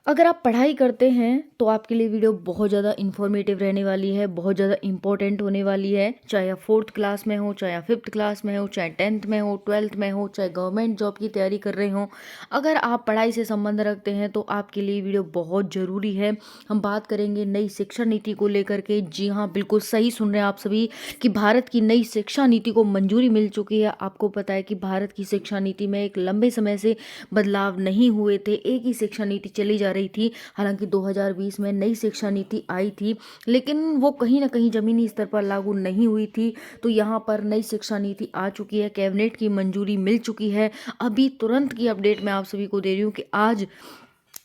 अगर आप पढ़ाई करते हैं तो आपके लिए वीडियो बहुत ज़्यादा इन्फॉर्मेटिव रहने वाली है, बहुत ज़्यादा इंपॉर्टेंट होने वाली है। चाहे आप 4th क्लास में हो, चाहे आप 5th क्लास में हो, चाहे 10th में हो, 12th में हो, चाहे गवर्नमेंट जॉब की तैयारी कर रहे हो। अगर आप पढ़ाई से संबंध रखते हैं तो आपके लिए वीडियो बहुत ज़रूरी है। हम बात करेंगे नई शिक्षा नीति को लेकर के। जी हाँ, बिल्कुल सही सुन रहे हैं आप सभी कि भारत की नई शिक्षा नीति को मंजूरी मिल चुकी है। आपको पता है कि भारत की शिक्षा नीति में एक लंबे समय से बदलाव नहीं हुए थे, एक ही शिक्षा नीति चली जा रही थी। हालांकि 2020 में नई शिक्षा नीति आई थी, लेकिन वो कहीं ना कहीं जमीनी स्तर पर लागू नहीं हुई थी। तो यहाँ पर नई शिक्षा नीति आ चुकी है, कैबिनेट की मंजूरी मिल चुकी है। अभी तुरंत की अपडेट मैं आप सभी को दे रही हूँ कि आज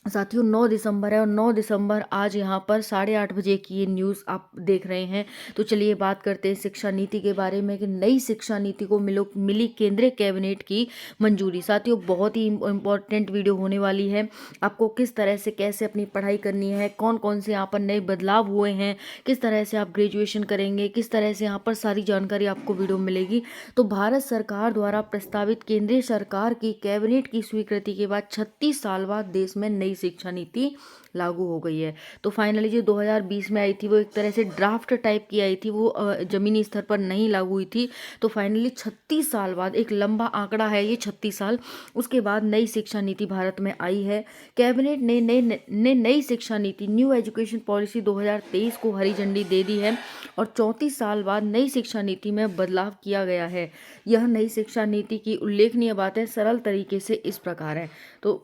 साथियों 9 दिसंबर है और 9 दिसंबर आज यहाँ पर 8:30 बजे की ये न्यूज़ आप देख रहे हैं। तो चलिए बात करते हैं शिक्षा नीति के बारे में कि नई शिक्षा नीति को मिली केंद्रीय कैबिनेट की मंजूरी। साथियों बहुत ही इम्पोर्टेंट वीडियो होने वाली है। आपको किस तरह से कैसे अपनी पढ़ाई करनी है, कौन कौन से यहाँ पर नए बदलाव हुए हैं, किस तरह से आप ग्रेजुएशन करेंगे, किस तरह से यहाँ पर सारी जानकारी आपको वीडियो मिलेगी। तो भारत सरकार द्वारा प्रस्तावित केंद्रीय सरकार की कैबिनेट की स्वीकृति के बाद 36 साल बाद देश में नई शिक्षा नीति लागू हो गई है। तो फाइनली जो 2020 में आई थी वो एक तरह से ड्राफ्ट टाइप की आई थी, वो जमीनी स्तर पर नहीं लागू हुई थी। तो फाइनली 36 साल बाद, एक लंबा आंकड़ा है ये 36 साल, उसके बाद नई शिक्षा नीति भारत में आई है। कैबिनेट ने नई शिक्षा नीति न्यू एजुकेशन पॉलिसी 2023 को हरी झंडी दे दी है और 34 साल बाद नई शिक्षा नीति में बदलाव किया गया है। यह नई शिक्षा नीति की उल्लेखनीय बातें सरल तरीके से इस प्रकार है। तो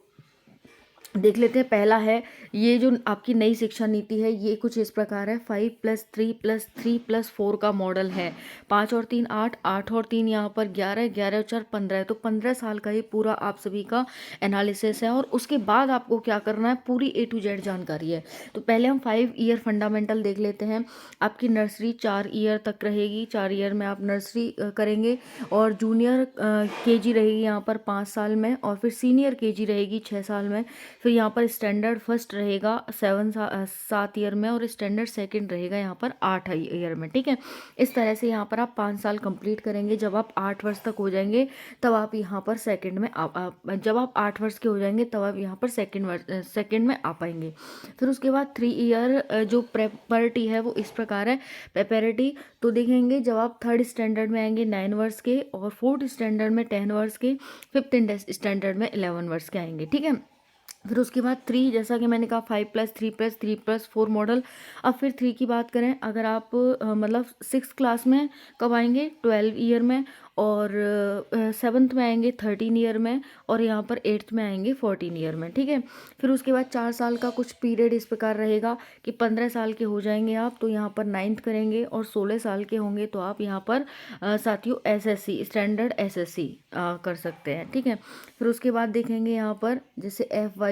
देख लेते हैं। पहला है, ये जो आपकी नई शिक्षा नीति है ये कुछ इस प्रकार है। 5+3+3+4 का मॉडल है। 5 और 3 8, 8 और 3 यहाँ पर 11, 11 और 4 15 है। तो 15 साल का ये पूरा आप सभी का एनालिसिस है और उसके बाद आपको क्या करना है, पूरी A to Z जानकारी है। तो पहले हम 5 ईयर फंडामेंटल देख लेते हैं। आपकी नर्सरी 4 ईयर तक रहेगी, 4 ईयर में आप नर्सरी करेंगे और जूनियर KG रहेगी यहाँ पर 5 साल में, और फिर सीनियर KG रहेगी 6 साल में। फिर यहाँ पर स्टैंडर्ड फर्स्ट रहेगा 7 ईयर में और स्टैंडर्ड सेकंड रहेगा यहाँ पर 8 ईयर में। ठीक है, इस तरह से यहाँ पर आप 5 साल कंप्लीट करेंगे। जब आप 8 वर्ष तक हो जाएंगे तब आप यहाँ पर सेकंड में जब आप 8 वर्ष के हो जाएंगे तब आप यहाँ पर सेकंड में आ पाएंगे। फिर उसके बाद 3 ईयर जो प्रेपरेटी है वो इस प्रकार है। प्रेपरेटी तो देखेंगे जब आप 3rd स्टैंडर्ड में आएंगे 9 वर्ष के, और 4th स्टैंडर्ड में 10 वर्ष के, 5th स्टैंडर्ड में 11 वर्ष के आएंगे। ठीक है, फिर उसके बाद 3, जैसा कि मैंने कहा 5+3+3+4 मॉडल। अब फिर 3 की बात करें, अगर आप मतलब 6th क्लास में कब आएंगे, 12 ईयर में, और 7th में आएंगे 13 ईयर में, और यहाँ पर 8th में आएंगे 14 ईयर में। ठीक है, फिर उसके बाद 4 साल का कुछ पीरियड इस प्रकार रहेगा कि 15 साल के हो जाएंगे आप तो यहाँ पर 9th करेंगे, और 16 साल के होंगे तो आप यहाँ पर साथियों SSC स्टैंडर्ड SSC कर सकते हैं। ठीक है, फिर उसके बाद देखेंगे यहाँ पर जैसे FY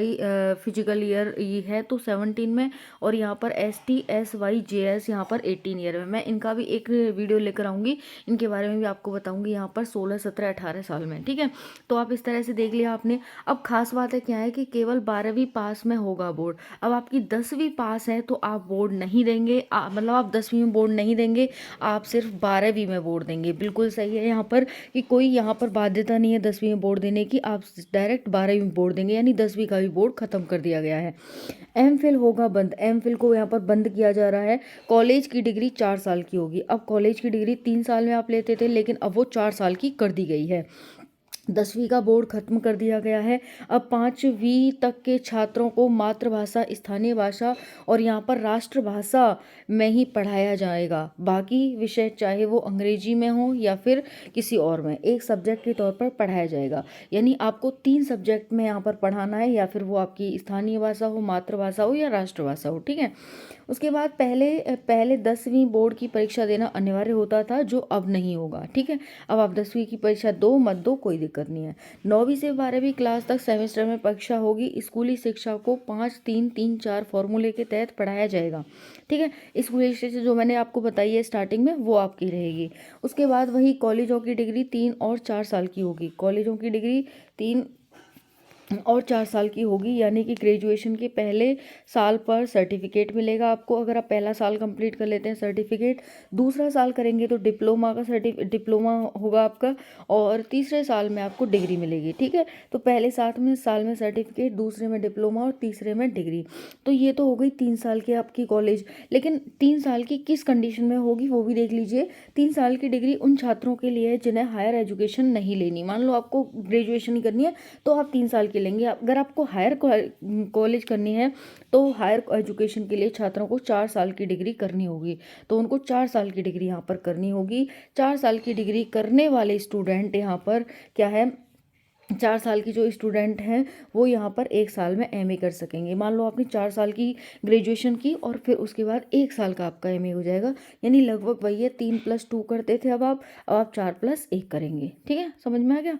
फिजिकल ईयर ये है तो 17 में, और यहाँ पर ST SY JS यहाँ पर 18 ईयर में। मैं इनका भी एक वीडियो लेकर आऊँगी, इनके बारे में भी आपको बताऊँगी यहाँ पर 16 17 18 साल में। ठीक है, तो आप इस तरह से देख लिया आपने। अब खास बात है क्या है कि केवल 12वीं पास में होगा बोर्ड। अब आपकी 10वीं पास है तो आप बोर्ड नहीं देंगे, मतलब आप 10वीं में बोर्ड नहीं देंगे, आप सिर्फ 12वीं में बोर्ड देंगे। बिल्कुल सही है यहाँ पर कि कोई यहाँ पर बाध्यता नहीं है 10वीं में बोर्ड देने की, आप डायरेक्ट 12वीं में बोर्ड देंगे, यानी 10वीं का भी बोर्ड खत्म कर दिया गया है। MPhil होगा बंद, MPhil को यहाँ पर बंद किया जा रहा है। कॉलेज की डिग्री 4 साल की होगी। अब कॉलेज की डिग्री 3 साल में आप लेते थे, लेकिन अब वो 4 साल की कर दी गई है। 10वीं का बोर्ड खत्म कर दिया गया है। अब 5वीं तक के छात्रों को मातृभाषा, स्थानीय भाषा और यहाँ पर राष्ट्रभाषा में ही पढ़ाया जाएगा। बाकी विषय चाहे वो अंग्रेजी में हो या फिर किसी और में, एक सब्जेक्ट के तौर पर पढ़ाया जाएगा। यानी आपको 3 सब्जेक्ट में यहाँ पर पढ़ाना है, या फिर वो आपकी स्थानीय भाषा हो, मातृभाषा हो या राष्ट्रभाषा हो। ठीक है, उसके बाद पहले 10वीं बोर्ड की परीक्षा देना अनिवार्य होता था, जो अब नहीं होगा। ठीक है, अब आप 10वीं की परीक्षा दो मत दो, कोई दिक्कत नहीं है। 9वीं से 12वीं क्लास तक सेमेस्टर में परीक्षा होगी। स्कूली शिक्षा को 5-3-3-4 फॉर्मूले के तहत पढ़ाया जाएगा। ठीक है, स्कूली शिक्षा जो मैंने आपको बताई है स्टार्टिंग में वो आपकी रहेगी। उसके बाद वही कॉलेजों की डिग्री 3 और 4 साल की होगी। कॉलेजों की डिग्री 3 और 4 साल की होगी, यानी कि ग्रेजुएशन के पहले साल पर सर्टिफिकेट मिलेगा आपको। अगर आप पहला साल कंप्लीट कर लेते हैं सर्टिफिकेट, दूसरा साल करेंगे तो डिप्लोमा होगा आपका, और तीसरे साल में आपको डिग्री मिलेगी। ठीक है, तो पहले साल में सर्टिफिकेट, दूसरे में डिप्लोमा और तीसरे में डिग्री। तो ये तो हो गई 3 साल की आपकी कॉलेज। लेकिन 3 साल की किस कंडीशन में होगी वो भी देख लीजिए। 3 साल की डिग्री उन छात्रों के लिए है जिन्हें हायर एजुकेशन नहीं लेनी। मान लो आपको ग्रेजुएशन ही करनी है तो आप 3 साल की लेंगे। अगर आपको हायर कॉलेज करनी है तो हायर एजुकेशन के लिए छात्रों को 4 साल की डिग्री करनी होगी। तो उनको 4 साल की डिग्री यहाँ पर करनी होगी। 4 साल की डिग्री करने वाले स्टूडेंट यहाँ पर क्या है, 4 साल की जो स्टूडेंट हैं वो यहाँ पर 1 साल में एमए कर सकेंगे। मान लो आपने 4 साल की ग्रेजुएशन की और फिर उसके बाद 1 साल का आपका एमए हो जाएगा, यानी लगभग वही है। 3+2 करते थे, अब आप 4+1 करेंगे। ठीक है, समझ में आ गया।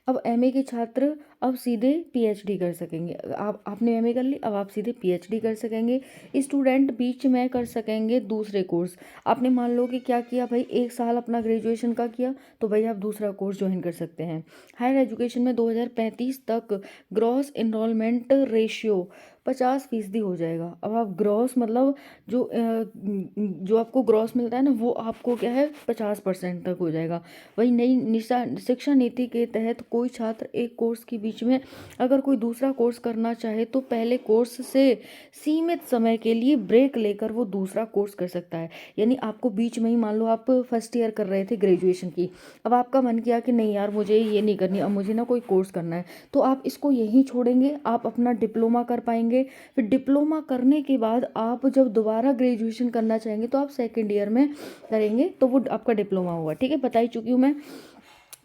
अब एमए के छात्र अब सीधे पीएचडी कर सकेंगे। आपने एमए कर ली, अब आप सीधे पीएचडी कर सकेंगे। स्टूडेंट बीच में कर सकेंगे दूसरे कोर्स। आपने मान लो कि क्या किया भाई, 1 साल अपना ग्रेजुएशन का किया तो भाई आप दूसरा कोर्स ज्वाइन कर सकते हैं। हायर एजुकेशन में 2035 तक ग्रॉस इनरोलमेंट रेशियो 50% हो जाएगा। अब आप ग्रॉस मतलब जो आपको ग्रॉस मिलता है ना, वो आपको क्या है 50% तक हो जाएगा। वही नई शिक्षा नीति के तहत कोई छात्र एक कोर्स के बीच में अगर कोई दूसरा कोर्स करना चाहे तो पहले कोर्स से सीमित समय के लिए ब्रेक लेकर वो दूसरा कोर्स कर सकता है। यानी आपको बीच में ही, मान लो आप फर्स्ट ईयर कर रहे थे ग्रेजुएशन की, अब आपका मन किया कि नहीं यार मुझे ये नहीं करनी, अब मुझे ना कोई कोर्स करना है, तो आप इसको यहीं छोड़ेंगे, आप अपना डिप्लोमा कर पाएंगे। फिर डिप्लोमा करने के बाद आप जब दोबारा ग्रेजुएशन करना चाहेंगे तो आप सेकेंड ईयर में करेंगे, तो वो आपका डिप्लोमा होगा। ठीक है, बता ही चुकी हूँ मैं।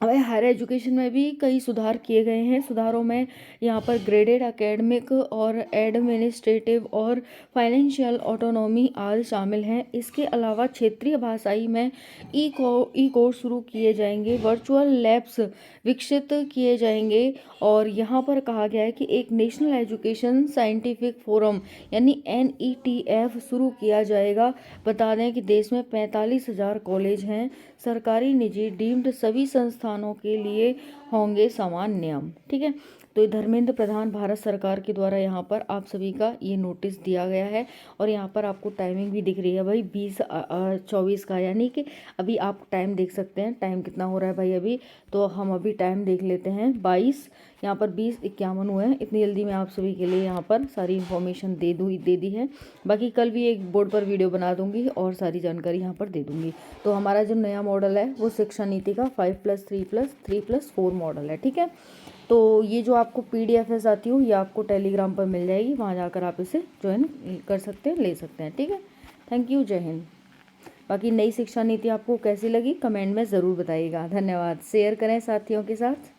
अब हायर एजुकेशन में भी कई सुधार किए गए हैं। सुधारों में यहाँ पर ग्रेडेड एकेडमिक और एडमिनिस्ट्रेटिव और फाइनेंशियल ऑटोनॉमी आदि शामिल हैं। इसके अलावा क्षेत्रीय भाषाई में ई कोर्स शुरू किए जाएंगे, वर्चुअल लैब्स विकसित किए जाएंगे, और यहाँ पर कहा गया है कि एक नेशनल एजुकेशन साइंटिफिक फोरम यानी NETF शुरू किया जाएगा। बता दें कि देश में 45,000 कॉलेज हैं, सरकारी निजी डीम्ड सभी संस्थानों के लिए होंगे समान नियम। ठीक है, तो ये धर्मेंद्र प्रधान भारत सरकार के द्वारा यहाँ पर आप सभी का ये नोटिस दिया गया है। और यहाँ पर आपको टाइमिंग भी दिख रही है भाई 20:24 का, यानी कि अभी आप टाइम देख सकते हैं। टाइम कितना हो रहा है भाई अभी, तो हम अभी टाइम देख लेते हैं 22, यहाँ पर 20:51 हुए हैं। इतनी जल्दी मैं आप सभी के लिए यहाँ पर सारी इन्फॉर्मेशन दे दी है। बाकी कल भी एक बोर्ड पर वीडियो बना दूंगी और सारी जानकारी यहाँ पर दे दूंगी। तो हमारा जो नया मॉडल है वो शिक्षा नीति का 5+3+3+4 मॉडल है। ठीक है, तो ये जो आपको PDF आती हो ये आपको टेलीग्राम पर मिल जाएगी, वहाँ जाकर आप इसे ज्वाइन कर सकते हैं, ले सकते हैं। ठीक है, थैंक यू, जय हिंद। बाकी नई शिक्षा नीति आपको कैसी लगी कमेंट में ज़रूर बताइएगा। धन्यवाद, शेयर करें साथियों के साथ।